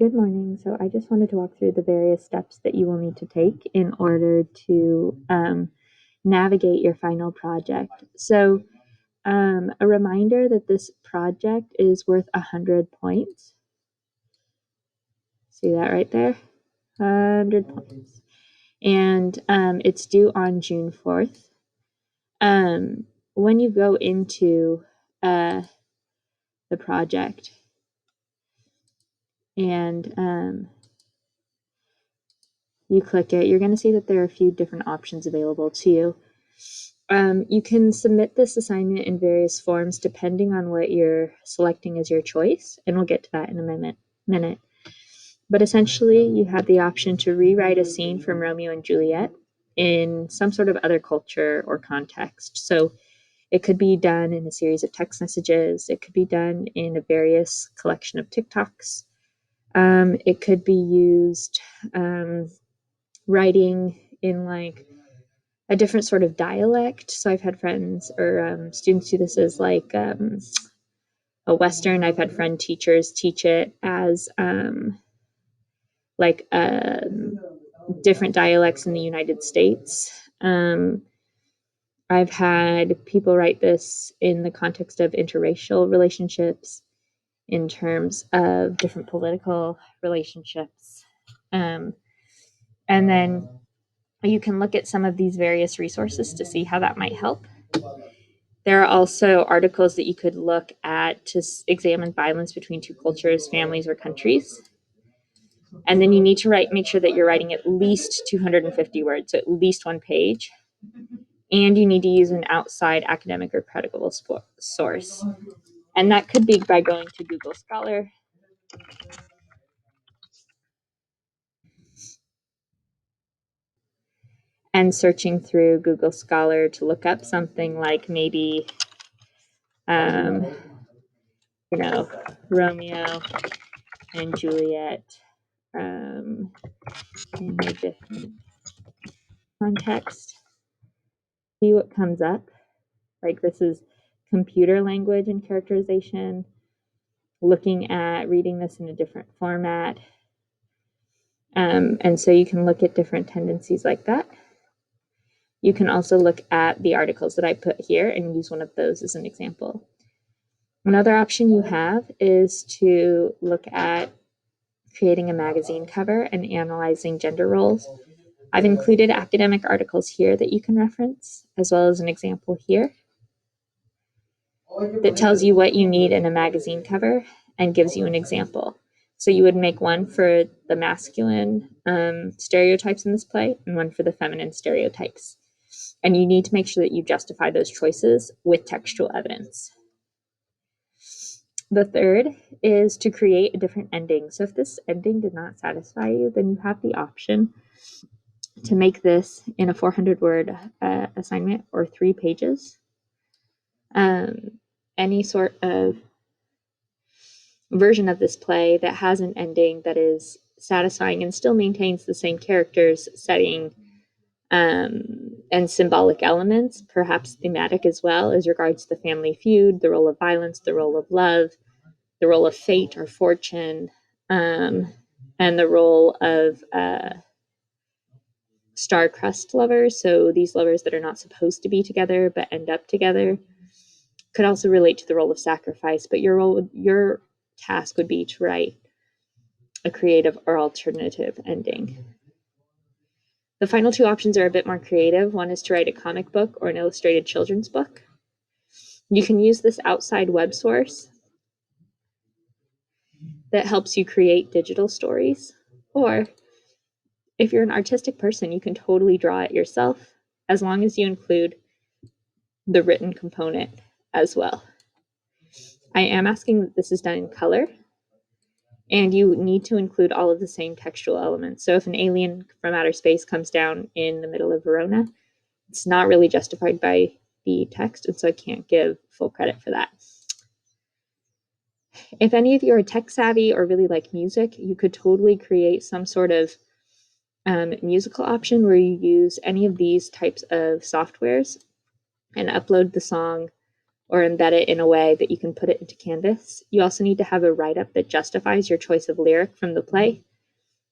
Good morning. So I just wanted to walk through the various steps that you will need to take in order to navigate your final project. So a reminder that this project is worth 100 points. See that right there? 100 points. And it's due on June 4th. When you go into the project and you click it, you're going to see that there are a few different options available to you. You can submit this assignment in various forms depending on what you're selecting as your choice, and we'll get to that in a minute. But essentially, you have the option to rewrite a scene from Romeo and Juliet in some sort of other culture or context. So it could be done in a series of text messages. It could be done in a various collection of TikToks. It could be used writing in like a different sort of dialect. So I've had friends or students do this as like a Western. I've had friend teachers teach it as like different dialects in the United States. I've had people write this in the context of interracial relationships, in terms of different political relationships. And then you can look at some of these various resources to see how that might help. There are also articles that you could look at to examine violence between two cultures, families, or countries. And then you need to make sure that you're writing at least 250 words, so at least one page. And you need to use an outside academic or credible source. And that could be by going to Google Scholar. And searching through Google Scholar to look up something like maybe, Romeo and Juliet in a different context. See what comes up. Like this is computer language and characterization, looking at reading this in a different format. And so you can look at different tendencies like that. You can also look at the articles that I put here and use one of those as an example. Another option you have is to look at creating a magazine cover and analyzing gender roles. I've included academic articles here that you can reference, as well as an example here that tells you what you need in a magazine cover and gives you an example. So you would make one for the masculine stereotypes in this play and one for the feminine stereotypes. And you need to make sure that you justify those choices with textual evidence. The third is to create a different ending. So if this ending did not satisfy you, then you have the option to make this in a 400-word assignment or 3 pages. Any sort of version of this play that has an ending that is satisfying and still maintains the same characters, setting, and symbolic elements, perhaps thematic as well, as regards the family feud, the role of violence, the role of love, the role of fate or fortune, and the role of star-crossed lovers, so these lovers that are not supposed to be together but end up together. Could also relate to the role of sacrifice, but your task would be to write a creative or alternative ending. The final 2 options are a bit more creative. One is to write a comic book or an illustrated children's book. You can use this outside web source that helps you create digital stories, or if you're an artistic person, you can totally draw it yourself, as long as you include the written component as well. I am asking that this is done in color, and you need to include all of the same textual elements. So if an alien from outer space comes down in the middle of Verona, it's not really justified by the text, and so I can't give full credit for that. If any of you are tech savvy or really like music, you could totally create some sort of musical option where you use any of these types of softwares and upload the song or embed it in a way that you can put it into Canvas. You also need to have a write-up that justifies your choice of lyric from the play,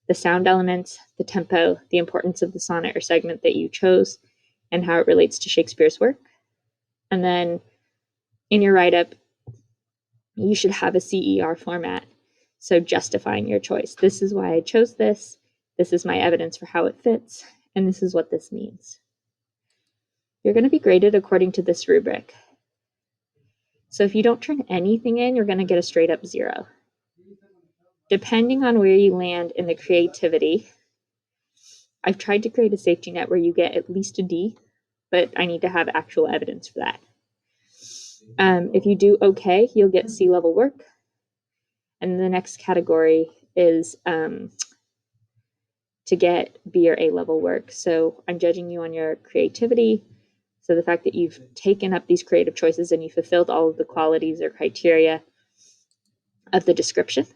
the sound elements, the tempo, the importance of the sonnet or segment that you chose, and how it relates to Shakespeare's work. And then in your write-up, you should have a CER format, so justifying your choice. This is why I chose this. This is my evidence for how it fits, and this is what this means. You're going to be graded according to this rubric. So if you don't turn anything in, you're going to get a straight up 0. Depending on where you land in the creativity, I've tried to create a safety net where you get at least a D, but I need to have actual evidence for that. If you do okay, you'll get C-level work. And the next category is to get B or A level work. So I'm judging you on your creativity. So the fact that you've taken up these creative choices and you fulfilled all of the qualities or criteria of the description.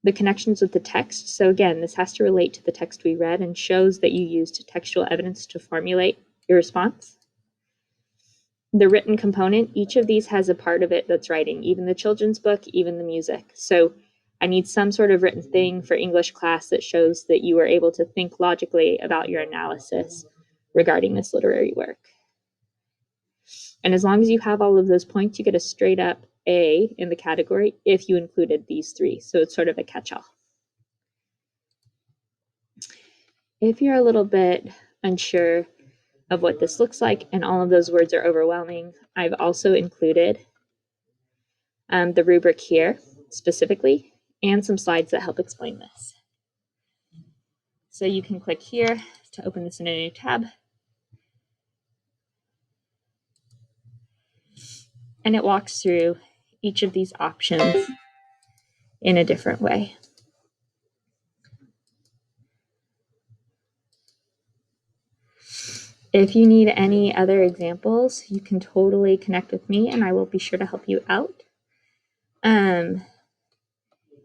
The connections with the text. So again, this has to relate to the text we read and shows that you used textual evidence to formulate your response. The written component, each of these has a part of it that's writing, even the children's book, even the music. So I need some sort of written thing for English class that shows that you were able to think logically about your analysis regarding this literary work. And as long as you have all of those points, you get a straight up A in the category if you included these 3. So it's sort of a catch-all. If you're a little bit unsure of what this looks like and all of those words are overwhelming, I've also included the rubric here specifically and some slides that help explain this. So you can click here to open this in a new tab. And it walks through each of these options in a different way. If you need any other examples, you can totally connect with me and I will be sure to help you out. In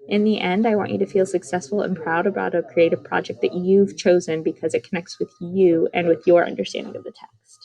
the end, I want you to feel successful and proud about a creative project that you've chosen because it connects with you and with your understanding of the text.